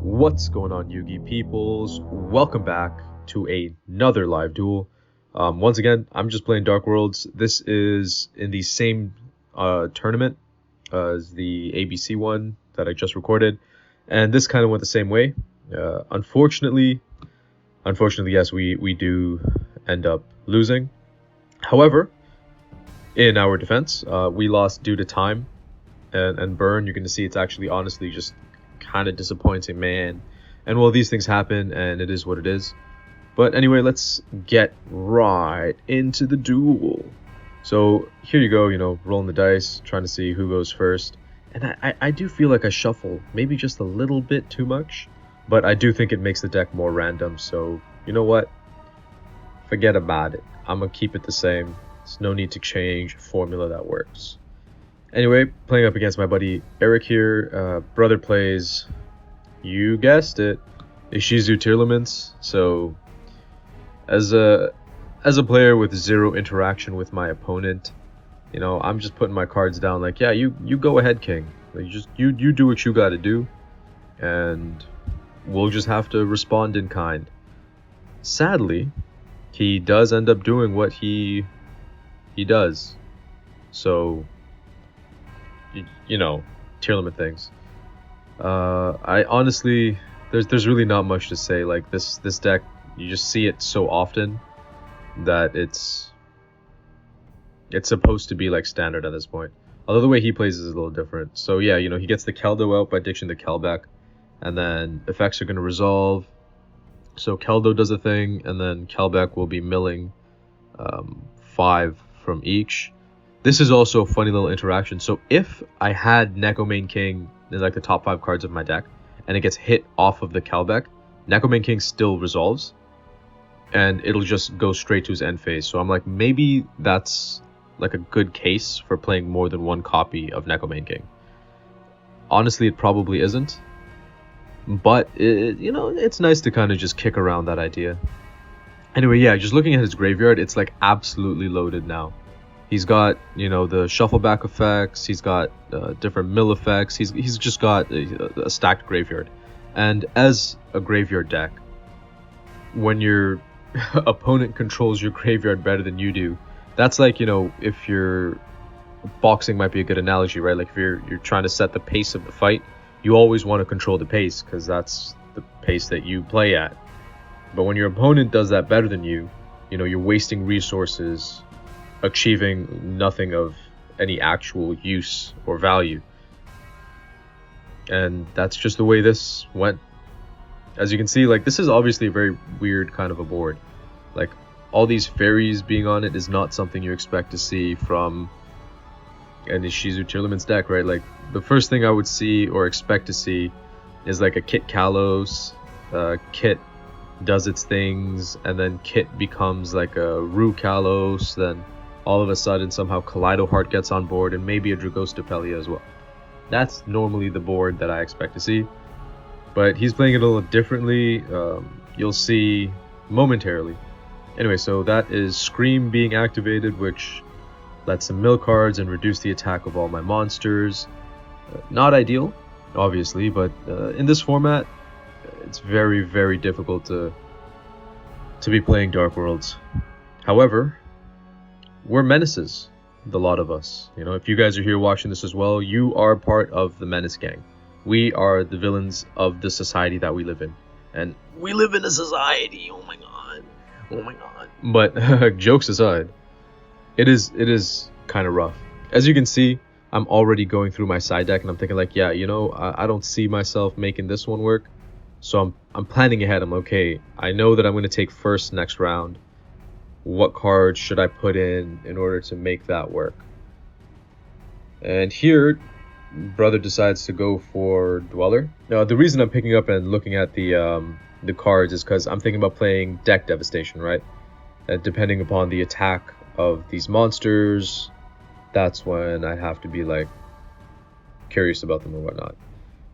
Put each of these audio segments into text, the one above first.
What's going on, Yugi peoples? Welcome back to another live duel. Once again, I'm just playing DarkWorlds. This is in the same tournament as the ABC one that I just recorded, and this kind of went the same way. Unfortunately, yes, we do end up losing. However, in our defense, we lost due to time and burn. You're going to see it's actually honestly just kind of disappointing, man. And well, these things happen, and it is what it is. But anyway, let's get right into the duel. So here you go, rolling the dice, trying to see who goes first. And I do feel like I shuffle maybe just a little bit too much, but I do think it makes the deck more random. So you know what? Forget about it. I'm going to keep it the same. There's no need to change a formula that works. Anyway, playing up against my buddy Eric here. Brother plays, you guessed it, IshzuTear. So as a player with zero interaction with my opponent, I'm just putting my cards down like, yeah, you go ahead, king. Like, you do what you got to do, and we'll just have to respond in kind. Sadly, he does end up doing what he does. So tier limit things. I honestly, there's really not much to say. Like this deck, you just see it so often that it's supposed to be like standard at this point. Although the way he plays is a little different. So yeah, he gets the Keldo out by ditching the Kelback, and then effects are going to resolve. So Keldo does a thing, and then Kelback will be milling 5 from each. This is also a funny little interaction. So if I had Neko Main King in like the top 5 cards of my deck, and it gets hit off of the Kelbeck, Neko Main King still resolves, and it'll just go straight to his end phase. So I'm like, maybe that's like a good case for playing more than one copy of Neko Main King. Honestly, it probably isn't, but it's nice to kind of just kick around that idea. Anyway, yeah, just looking at his graveyard, it's like absolutely loaded now. He's got, the shuffle back effects. He's got different mill effects. He's just got a stacked graveyard. And as a graveyard deck, when your opponent controls your graveyard better than you do, that's like, if you're boxing might be a good analogy, right? Like if you're trying to set the pace of the fight, you always want to control the pace because that's the pace that you play at. But when your opponent does that better than you, you're wasting resources, achieving nothing of any actual use or value. And that's just the way this went. As you can see, like, this is obviously a very weird kind of a board. Like, all these fairies being on it is not something you expect to see from an IshzuTear deck, right? Like, the first thing I would see or expect to see is like a Kit Kalos. Kit does its things, and then Kit becomes like a Rue Kalos, then all of a sudden somehow Kaleido Heart gets on board, and maybe a Dragostapelia as well. That's normally the board that I expect to see, but he's playing it a little differently. You'll see momentarily. Anyway, so that is Scream being activated, which lets him mill cards and reduce the attack of all my monsters. Not ideal, obviously, but in this format, it's very, very difficult to be playing DarkWorlds. However, we're menaces, the lot of us. If you guys are here watching this as well, you are part of the menace gang. We are the villains of the society that we live in. And we live in a society, oh my god. But jokes aside, it is kind of rough. As you can see, I'm already going through my side deck and I'm thinking like, yeah, I don't see myself making this one work. So I'm planning ahead. I'm okay. I know that I'm going to take first next round. What cards should I put in order to make that work? And here, brother decides to go for Dweller. Now, the reason I'm picking up and looking at the cards is because I'm thinking about playing deck devastation, right? Depending upon the attack of these monsters, that's when I have to be like curious about them or whatnot.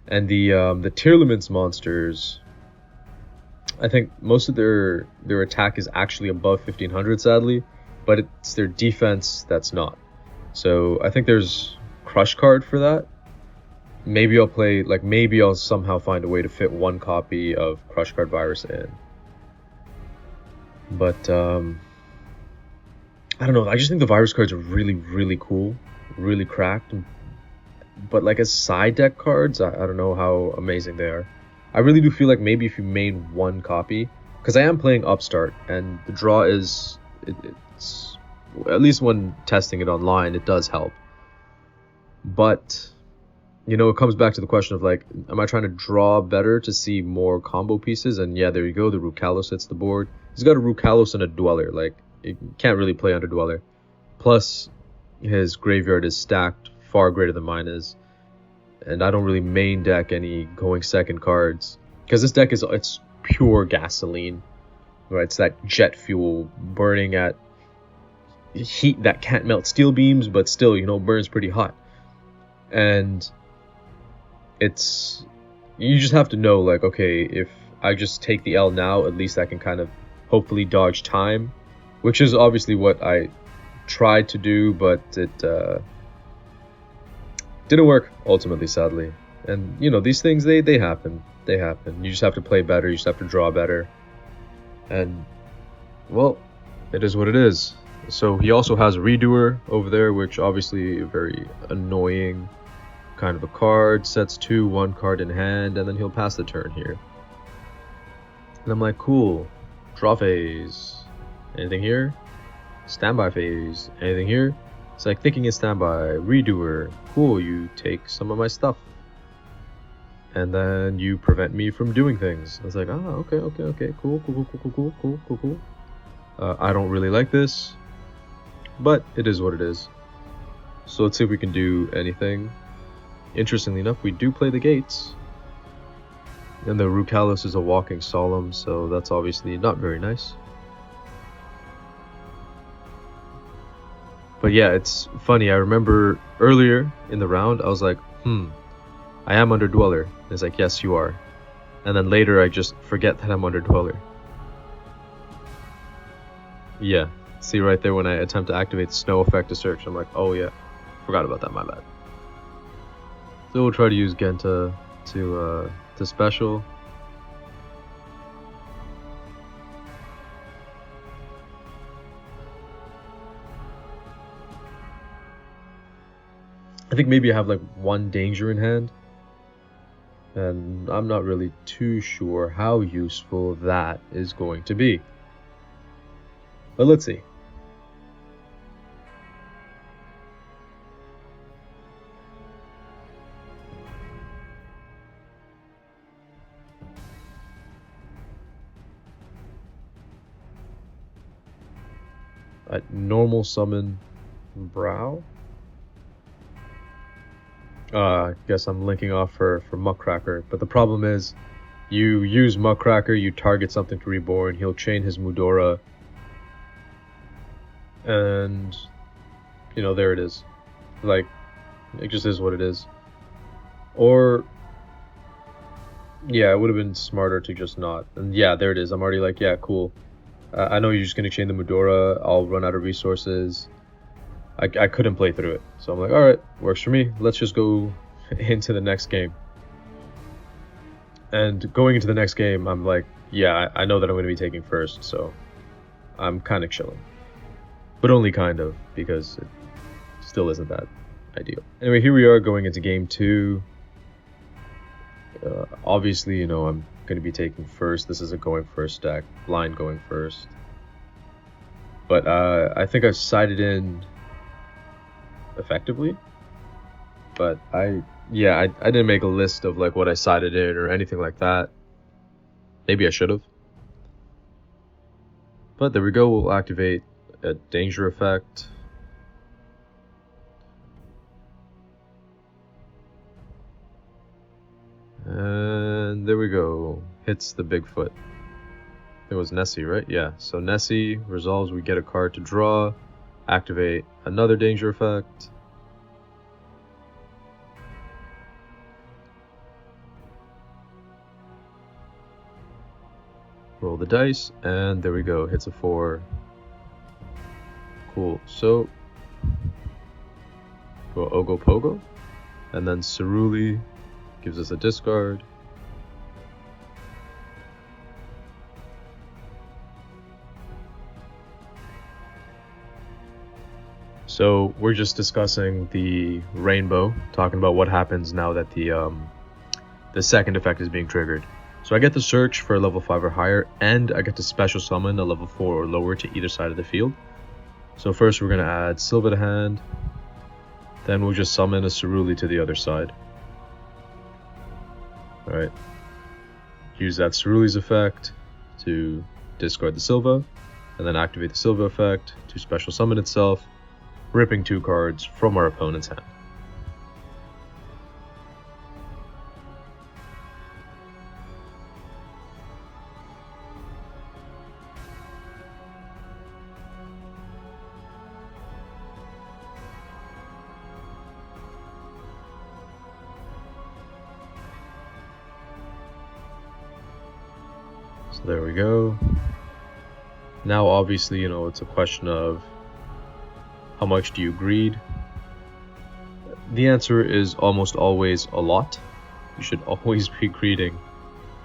And the tier limits monsters, I think most of their attack is actually above 1500, sadly, but it's their defense that's not. So I think there's Crush card for that. maybe I'll play, like, maybe I'll somehow find a way to fit one copy of Crush Card Virus in. But, I don't know, I just think the virus cards are really, really cool, really cracked. But, like, as side deck cards, I don't know how amazing they are. I really do feel like maybe if you made one copy, because I am playing Upstart, and the draw is, it's, at least when testing it online, it does help. But, you know, it comes back to the question of, like, am I trying to draw better to see more combo pieces? And yeah, there you go, the Rukalos hits the board. He's got a Rukalos and a Dweller, like, you can't really play under Dweller. Plus, his graveyard is stacked far greater than mine is. And I don't really main deck any going second cards. Because this deck it's pure gasoline. Right? It's that jet fuel burning at heat that can't melt steel beams, but still, you know, burns pretty hot. And it's, you just have to know, like, okay, if I just take the L now, at least I can kind of hopefully dodge time, which is obviously what I tried to do, but it didn't work ultimately, sadly. And, you know, these things, they happen. They happen. You just have to play better. You just have to draw better. And, well, it is what it is. So he also has a Redoer over there, which obviously a very annoying kind of a card. Sets 2, 1 card in hand, and then he'll pass the turn here. And I'm like, cool. Draw phase. Anything here? Standby phase. Anything here? It's like thinking in standby. Redoer. Cool, you take some of my stuff. And then you prevent me from doing things. It's like, okay. Cool. I don't really like this, but it is what it is. So let's see if we can do anything. Interestingly enough, we do play the gates. And the Rukalos is a walking solemn, so that's obviously not very nice. But yeah, it's funny. I remember earlier in the round, I was like, I am under Dweller. And it's like, yes, you are. And then later, I just forget that I'm under Dweller. Yeah, see right there when I attempt to activate the snow effect to search, I'm like, oh yeah, forgot about that, my bad. So we'll try to use Genta to special. I think maybe I have like one danger in hand, and I'm not really too sure how useful that is going to be. But let's see. Normal summon Brow. Guess I'm linking off for Muckracker, but the problem is, you use Muckracker, you target something to reborn, he'll chain his Mudora, and, you know, there it is. Like, it just is what it is. Or, yeah, it would have been smarter to just not. And yeah, there it is. I'm already like, yeah, cool. I know you're just going to chain the Mudora, I'll run out of resources. I couldn't play through it. So I'm like, alright, works for me. Let's just go into the next game. And going into the next game, I'm like, yeah, I know that I'm going to be taking first, so I'm kind of chilling. But only kind of, because it still isn't that ideal. Anyway, here we are going into game 2. Obviously, you know, I'm going to be taking first. This is a going first deck, blind going first. But I think I've sided in effectively, but I didn't make a list of like what I sided in or anything like that. Maybe I should have, but there we go. We'll activate a danger effect, and there we go. Hits the Bigfoot. It was Nessie, right? Yeah, so Nessie resolves, we get a card to draw, activate another danger effect. Roll the dice, and there we go, hits a 4. Cool, so go Ogopogo, and then Ceruli gives us a discard. So we're just discussing the rainbow, talking about what happens now that the second effect is being triggered. So I get to search for a level 5 or higher, and I get to special summon a level 4 or lower to either side of the field. So first we're going to add Silva to hand, then we'll just summon a Cerulli to the other side. Alright, use that Cerulli's effect to discard the Silva, and then activate the Silva effect to special summon itself, ripping 2 cards from our opponent's hand. So there we go. Now obviously, it's a question of how much do you greed? The answer is almost always a lot. You should always be greeding.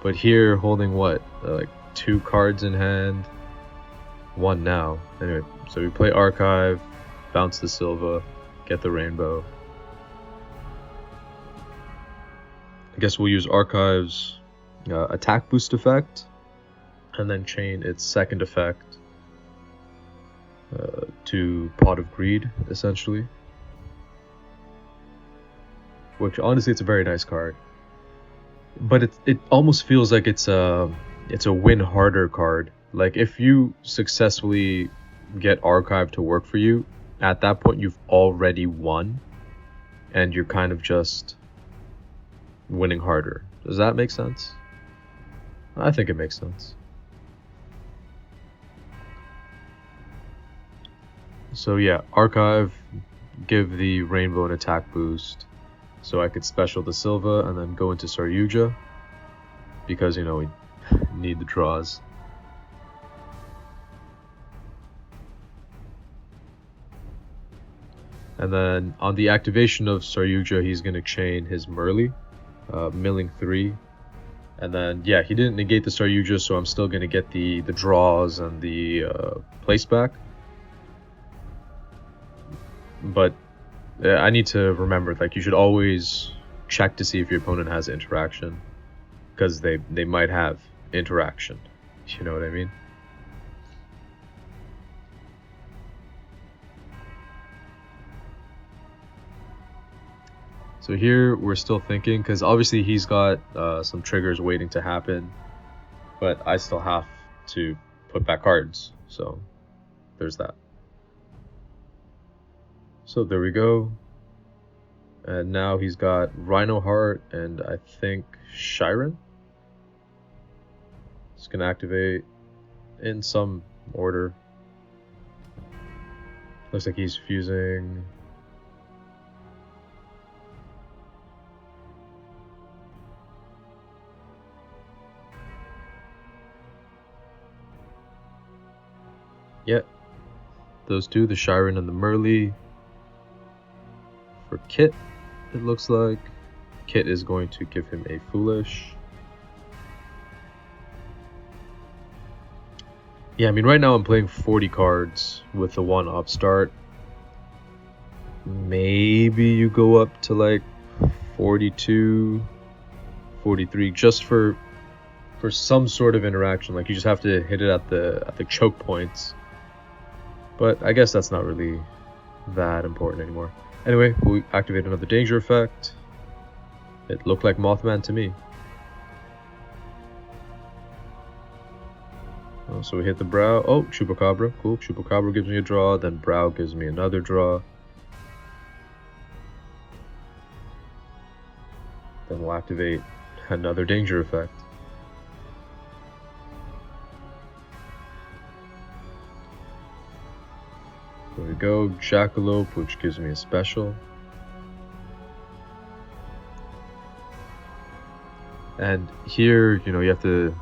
But here, holding what? Like 2 cards in hand? 1 now. Anyway, so we play Archive, bounce the Silva, get the rainbow. I guess we'll use Archive's attack boost effect, and then chain its second effect to Pot of Greed, essentially. Which, honestly, it's a very nice card. But it almost feels like it's a win harder card. Like, if you successfully get Archive to work for you, at that point you've already won, and you're kind of just winning harder. Does that make sense? I think it makes sense. So yeah, Archive, give the rainbow an attack boost, so I could special the Silva and then go into Saryuja, because we need the draws. And then on the activation of Saryuja, he's going to chain his Merly, milling 3. And then, yeah, he didn't negate the Saryuja, so I'm still going to get the draws and the place back. But I need to remember, like, you should always check to see if your opponent has interaction, because they might have interaction. You know what I mean? So here we're still thinking, because obviously he's got some triggers waiting to happen, but I still have to put back cards, so there's that. So there we go. And now he's got Rhino Heart and I think Shiren. It's gonna activate in some order. Looks like he's fusing. Yep. Those two, the Shiren and the Merly. For Kit, it looks like. Kit is going to give him a Foolish. Yeah, I mean, right now I'm playing 40 cards with the 1 upstart. Maybe you go up to like 42, 43, just for some sort of interaction. Like, you just have to hit it at the choke points. But I guess that's not really that important anymore. Anyway, we'll activate another danger effect. It looked like Mothman to me. Oh, so we hit the Brow. Oh, Chupacabra. Cool. Chupacabra gives me a draw. Then Brow gives me another draw. Then we'll activate another danger effect. There we go, Jackalope, which gives me a special. And here, you have to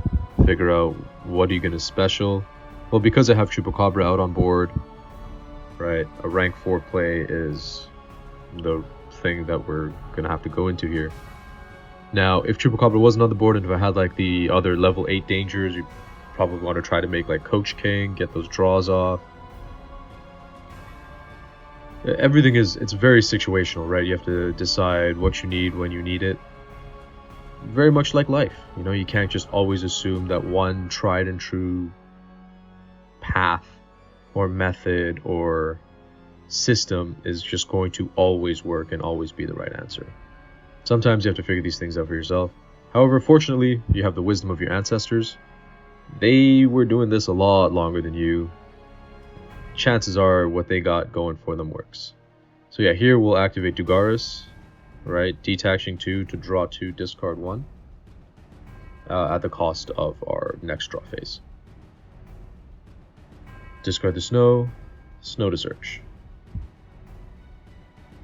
figure out what are you going to special. Well, because I have Chupacabra out on board, right, a rank 4 play is the thing that we're going to have to go into here. Now, if Chupacabra wasn't on the board and if I had like the other level 8 dangers, you probably want to try to make like Coach King, get those draws off. Everything it's very situational, right? You have to decide what you need when you need it. Very much like life, you know, you can't just always assume that one tried and true path or method or system is just going to always work and always be the right answer. Sometimes you have to figure these things out for yourself. However, fortunately, you have the wisdom of your ancestors. They were doing this a lot longer than you. Chances are what they got going for them works. So yeah, here we'll activate Dugaris, right? Detaching 2 to draw 2, discard 1 at the cost of our next draw phase. Discard the snow to search.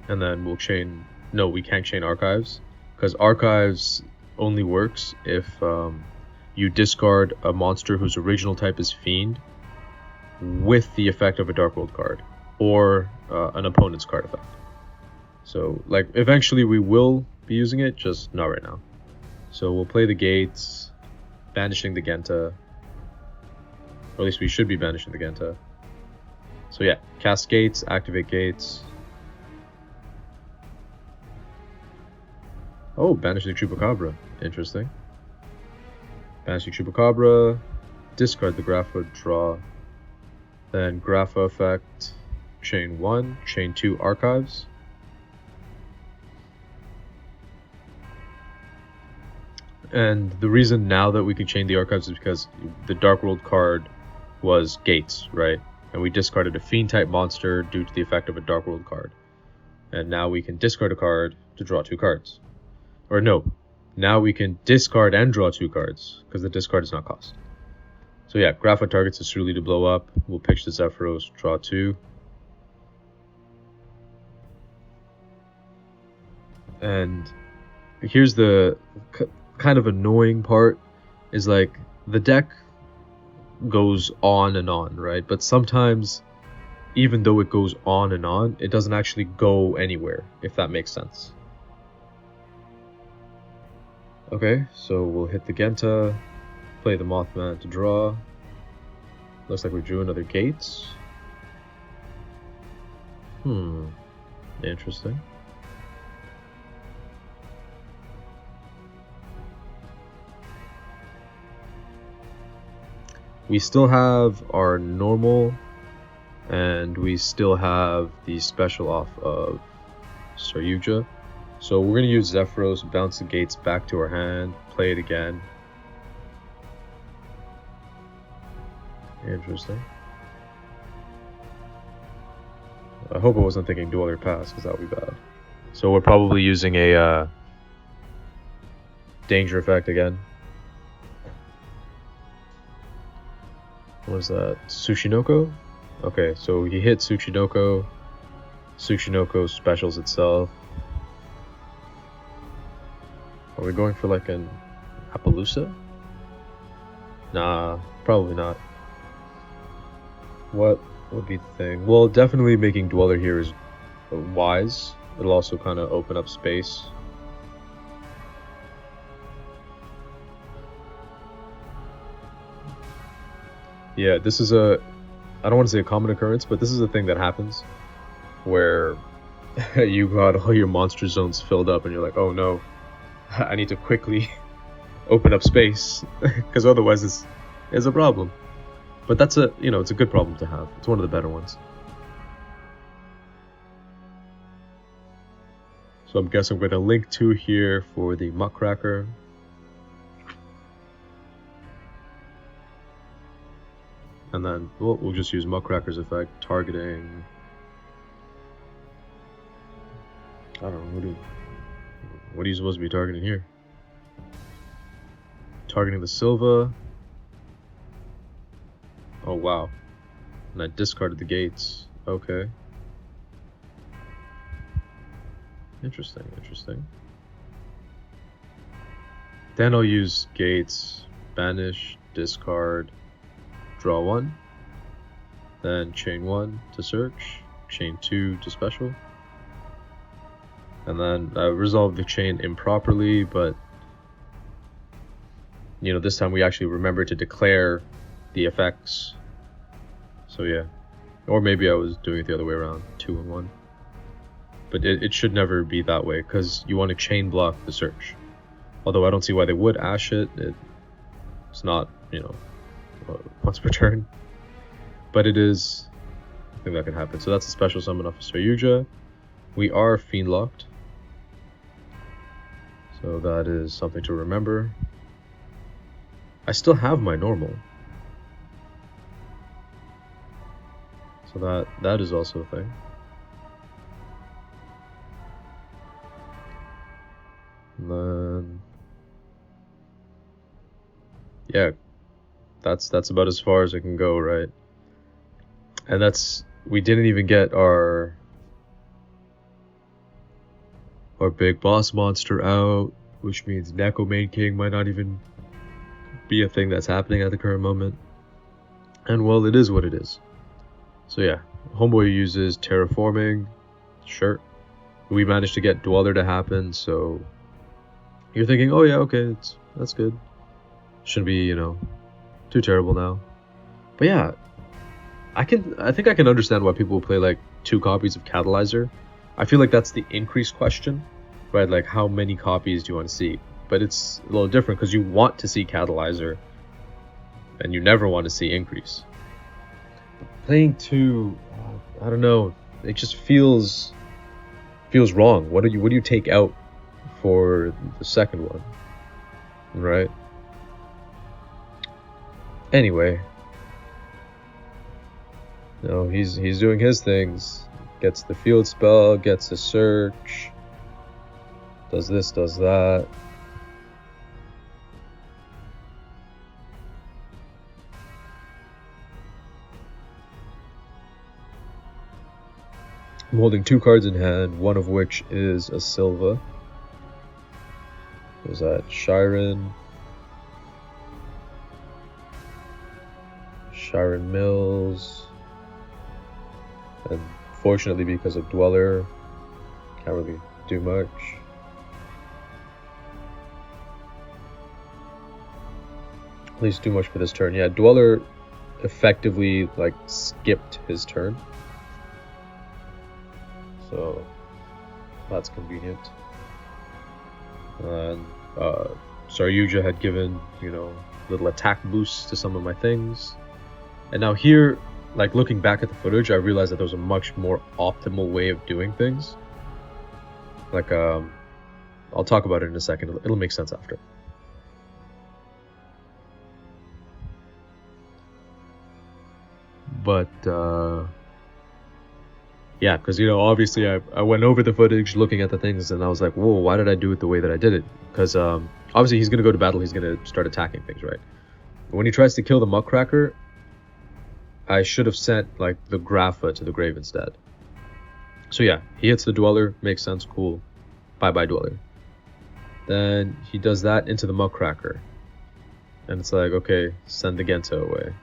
And then we'll chain... No, we can't chain archives, because archives only works if you discard a monster whose original type is Fiend with the effect of a DarkWorld card, or an opponent's card effect. So, like, eventually we will be using it, just not right now. So we'll play the gates, banishing the Genta. Or at least we should be banishing the Genta. So yeah, cast gates, activate gates. Oh, banish the Chupacabra. Interesting. Banish the Chupacabra, discard the Grapha, draw. Then Grapha effect, chain 1, chain 2 archives. And the reason now that we can chain the archives is because the DarkWorld card was gates, right? And we discarded a Fiend type monster due to the effect of a DarkWorld card. And now we can discard a card to draw 2 cards. Or no, now we can discard and draw 2 cards, because the discard is not cost. So yeah, Grapha targets is Surly to blow up. We'll pitch the Zephyros, draw 2. And here's the kind of annoying part, is like, the deck goes on and on, right? But sometimes, even though it goes on and on, it doesn't actually go anywhere, if that makes sense. Okay, so we'll hit the Genta, play the Mothman to draw. Looks like we drew another Gates. Interesting. We still have our normal, and we still have the special off of Saryuja. So we're going to use Zephyros, bounce the Gates back to our hand, play it again. Interesting. I hope I wasn't thinking Dweller Pass, because that would be bad. So we're probably using a danger effect again. What was that? Tsushinoko? Okay, so he hit Tsushinoko. Tsushinoko specials itself. Are we going for like an Appaloosa? Nah, probably not. What would be the thing? Well, definitely making Dweller here is wise. It'll also kind of open up space. Yeah, this is a... I don't want to say a common occurrence, but this is a thing that happens where you got all your monster zones filled up and you're like, oh no, I need to quickly open up space, because otherwise it's a problem. But that's a, you know, it's a good problem to have. It's one of the better ones. So I'm guessing we're going to link 2 here for the Muckracker. And then we'll just use Muckracker's effect, targeting... I don't know, what are you supposed to be targeting here? Targeting the Silva. Oh wow. And I discarded the Gates. Okay. Interesting, interesting. Then I'll use Gates, banish, discard, draw 1. Then chain 1 to search, chain 2 to special. And then I resolved the chain improperly, but you know, this time we actually remember to declare the effects. So yeah, or maybe I was doing it the other way around, 2 and 1. But it should never be that way, because you want to chain block the search. Although I don't see why they would ash it. It's not, you know, once per turn. But it is a thing that can happen. So that's a special summon off of Saryuja. We are fiend locked. So that is something to remember. I still have my normal. So that is also a thing. And then yeah, that's about as far as it can go, right? And we didn't even get our big boss monster out, which means Neko Main King might not even be a thing that's happening at the current moment. And well, it is what it is. So yeah, Homeboy uses terraforming. Sure. We managed to get Dweller to happen, so you're thinking, oh yeah, okay, that's good. Shouldn't be, you know, too terrible now. But yeah, I think I can understand why people play like 2 copies of Catalyzer. I feel like that's the increase question, right? Like, how many copies do you want to see? But it's a little different because you want to see Catalyzer and you never want to see increase. Playing 2, I don't know, it just feels wrong. What do you take out for the second one, right? Anyway, no, he's doing his things. Gets the field spell, gets a search, does this, does that. I'm holding 2 cards in hand, one of which is a Silva. There's that Shiren Mills, and fortunately because of Dweller, can't really do much. At least do much for this turn. Yeah, Dweller effectively like skipped his turn, so that's convenient. And Saryuja had given, you know, little attack boosts to some of my things. And now here, like looking back at the footage, I realized that there was a much more optimal way of doing things. Like, I'll talk about it in a second. It'll make sense after. But, yeah, because, you know, obviously I went over the footage looking at the things and I was like, whoa, why did I do it the way that I did it? Because obviously he's going to go to battle, he's going to start attacking things, right? But when he tries to kill the Muckracker, I should have sent like the Grapha to the grave instead. So yeah, he hits the Dweller, makes sense, cool. Bye-bye Dweller. Then he does that into the Muckracker. And it's like, okay, send the Genta away.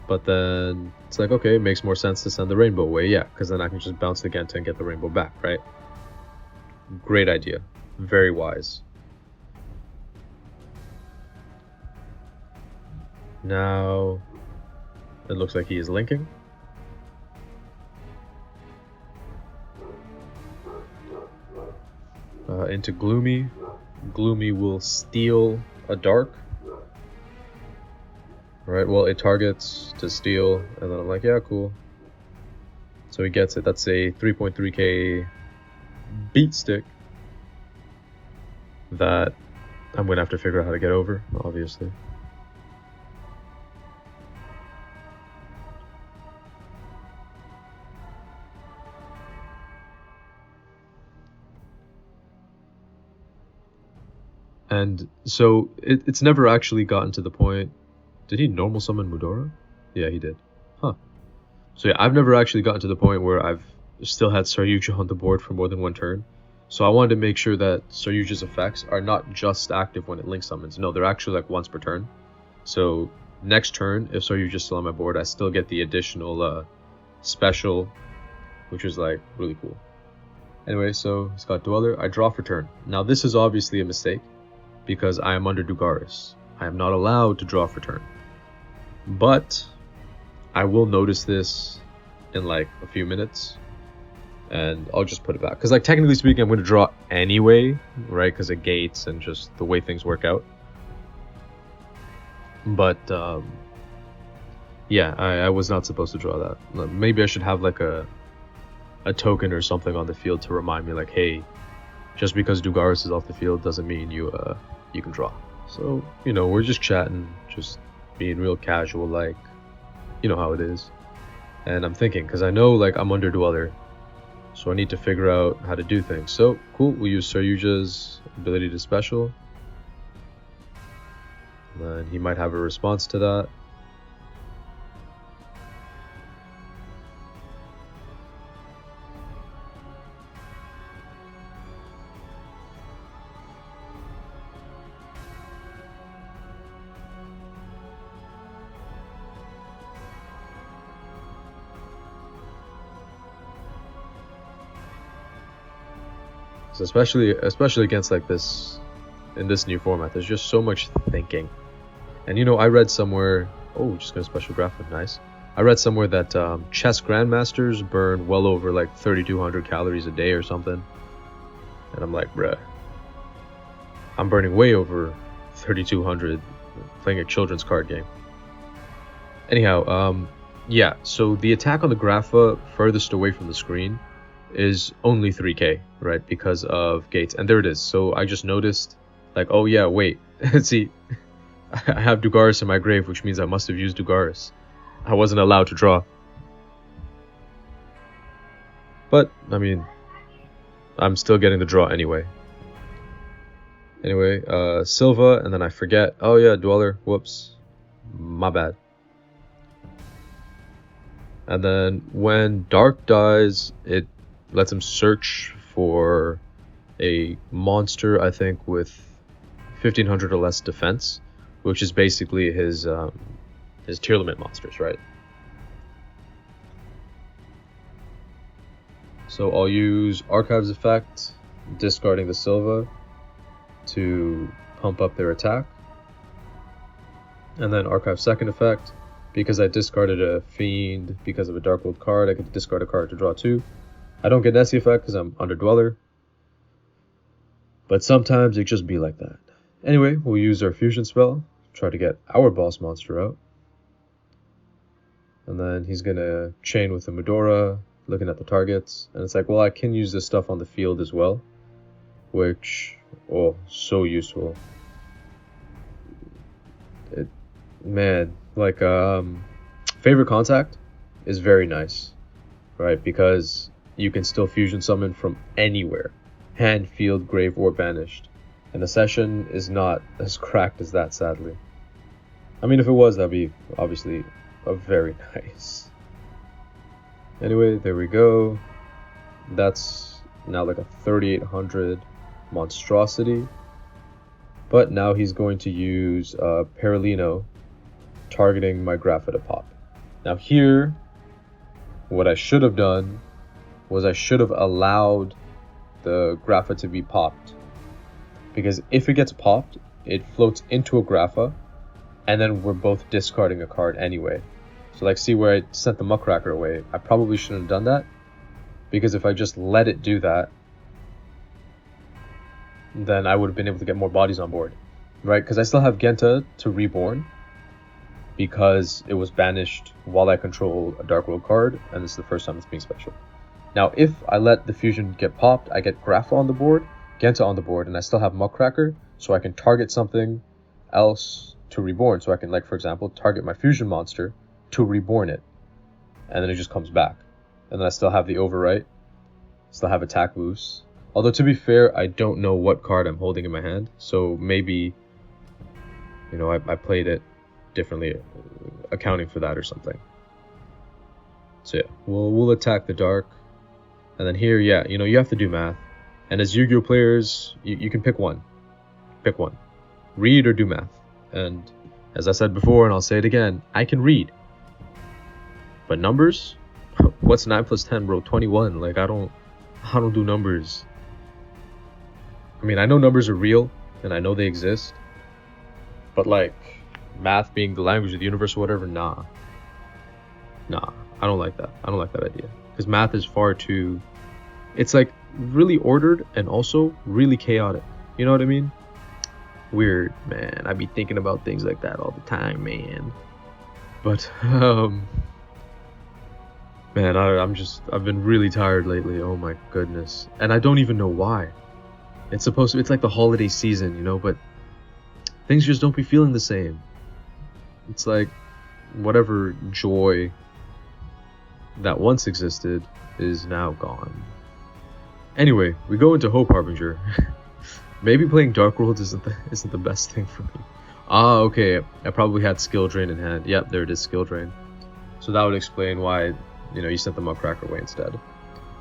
But then it's like, okay, it makes more sense to send the Rainbow away, yeah, because then I can just bounce the Genta and get the Rainbow back, right? Great idea. Very wise. Now, it looks like he is linking. Into Gloomy. Gloomy will steal a Dark. Right, well, it targets to steal, and then I'm like, yeah, cool. So he gets it. That's a 3.3k beat stick that I'm going to have to figure out how to get over, obviously. And so it's never actually gotten to the point. Did he normal summon Mudora? Yeah, he did. Huh. So yeah, I've never actually gotten to the point where I've still had Saryuja on the board for more than one turn. So I wanted to make sure that Saryuja's effects are not just active when it link summons. No, they're actually like once per turn. So next turn, if Saryuja's still on my board, I still get the additional special, which is like really cool. Anyway, so he's got Dweller. I draw for turn. Now this is obviously a mistake, because I am under Dugaris. I am not allowed to draw for turn. But I will notice this in like a few minutes, and I'll just put it back. Because like technically speaking, I'm going to draw anyway, right? Because of gates and just the way things work out. But yeah, I was not supposed to draw that. Maybe I should have like a token or something on the field to remind me, like, hey, just because Dugaris is off the field doesn't mean you can draw. So, you know, we're just chatting, just being real casual, like, you know how it is. And I'm thinking, because I know, like, I'm under Dweller, so I need to figure out how to do things. So, cool, we'll use Saryuja's ability to special. And then he might have a response to that. So especially against like this, in this new format, there's just so much thinking. And you know, I read somewhere, oh, just got a special graphic, nice. I read somewhere that chess grandmasters burn well over like 3,200 calories a day or something. And I'm like, bruh, I'm burning way over 3,200 playing a children's card game. Anyhow, yeah, so the attack on the Grapha furthest away from the screen is only 3k, right, because of gates. And there it is. So I just noticed, like, oh yeah, wait, see, I have Dugaris in my grave, which means I must have used Dugaris. I wasn't allowed to draw. But, I mean, I'm still getting the draw anyway. Anyway, Silva, and then I forget. Oh yeah, Dweller, whoops, my bad. And then when Dark dies, it lets him search for a monster, I think, with 1,500 or less defense, which is basically his tier limit monsters, right? So I'll use Archives effect, discarding the Silva to pump up their attack, and then Archive second effect, because I discarded a Fiend because of a DarkWorld card, I get to discard a card to draw 2. I don't get Nessie effect because I'm under Dweller, but sometimes it just be like that. Anyway, we'll use our fusion spell, try to get our boss monster out. And then he's going to chain with the Medora, looking at the targets. And it's like, well, I can use this stuff on the field as well, which, oh, so useful. Man, like, favorite contact is very nice, right? Because you can still fusion summon from anywhere, hand, field, grave, or banished. And the session is not as cracked as that, sadly. I mean, if it was, that'd be obviously a very nice. Anyway, there we go. That's now like a 3,800 monstrosity. But now he's going to use Perlino, targeting my Grapha to pop. Now here, what I should have done was I should have allowed the Grapha to be popped. Because if it gets popped, it floats into a Grapha, and then we're both discarding a card anyway. So like, see where I sent the Muckracker away? I probably shouldn't have done that, because if I just let it do that, then I would have been able to get more bodies on board, right? Because I still have Genta to Reborn, because it was banished while I control a DarkWorld card, and this is the first time it's being special. Now, if I let the fusion get popped, I get Grapha on the board, Genta on the board, and I still have Muckracker, so I can target something else to Reborn. So I can, like, for example, target my fusion monster to Reborn it, and then it just comes back. And then I still have the Overwrite, still have attack boost. Although, to be fair, I don't know what card I'm holding in my hand, so maybe, you know, I played it differently, accounting for that or something. So yeah, we'll attack the Dark, and then here, yeah, you know, you have to do math. And as Yu-Gi-Oh players, you can pick one. Pick one. Read or do math. And as I said before, and I'll say it again, I can read. But numbers? What's 9 plus 10, bro? 21. Like, I don't do numbers. I mean, I know numbers are real, and I know they exist, but like math being the language of the universe or whatever, nah, I don't like that. I don't like that idea, because math is far too, it's like really ordered and also really chaotic, you know what I mean? Weird, man. I be thinking about things like that all the time, man. But man, I've been really tired lately. Oh my goodness. And I don't even know why. It's like the holiday season, you know, but things just don't be feeling the same. It's like whatever joy that once existed is now gone. Anyway, we go into Hope Harbinger. Maybe playing DarkWorld isn't the best thing for me. Ah, okay. I probably had skill drain in hand. Yep, there it is, skill drain. So that would explain why, you know, you sent the Muckracker away instead.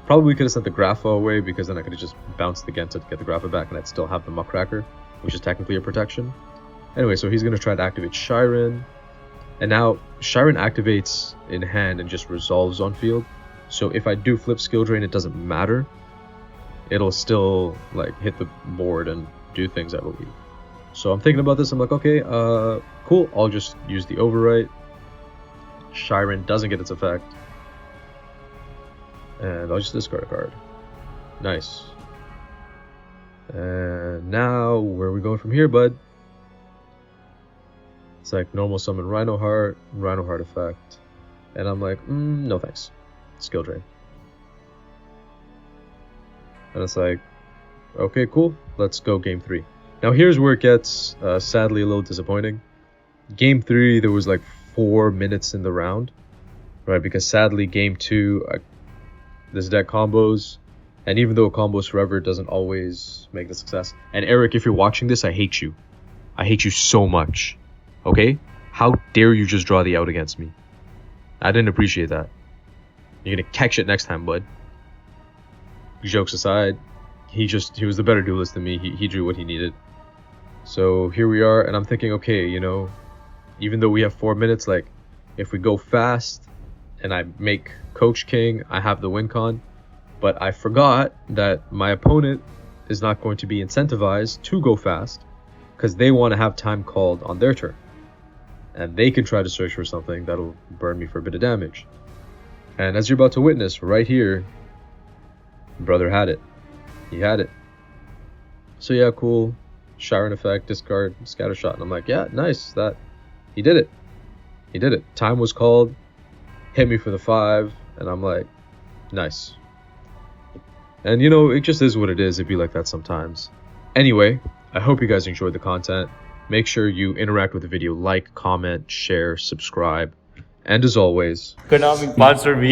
Probably could have sent the Grapha away, because then I could have just bounced the Genta to get the Grapha back, and I'd still have the Muckracker, which is technically a protection. Anyway, so he's going to try to activate Shiren. And now Shiren activates in hand and just resolves on field. So if I do flip skill drain, it doesn't matter. It'll still like hit the board and do things, I believe. So I'm thinking about this. I'm like, okay, cool. I'll just use the overwrite. Shiren doesn't get its effect, and I'll just discard a card. Nice. And now where are we going from here, bud? It's like normal summon Rhino Heart effect, and I'm like, no thanks. Skill drain. And it's like, okay, cool. Let's go game 3. Now here's where it gets sadly a little disappointing. Game 3, there was like 4 minutes in the round, right? Because sadly, game 2, this deck combos, and even though it combos forever, it doesn't always make the success. And Eric, if you're watching this, I hate you. I hate you so much. Okay? How dare you just draw the out against me? I didn't appreciate that. You're gonna catch it next time, bud. Jokes aside, he was the better duelist than me. He drew what he needed. So here we are, and I'm thinking, okay, you know, even though we have 4 minutes, like, if we go fast and I make Coach King, I have the win con. But I forgot that my opponent is not going to be incentivized to go fast, because they want to have time called on their turn. And they can try to search for something that'll burn me for a bit of damage. And as you're about to witness right here, brother had it. He had it. So yeah, cool. Shiren effect, discard, scatter shot. And I'm like, yeah, nice. That he did it. He did it. Time was called. Hit me for the 5. And I'm like, nice. And you know, it just is what it is. It'd be like that sometimes. Anyway, I hope you guys enjoyed the content. Make sure you interact with the video, like, comment, share, subscribe. And as always, Konami sponsor me.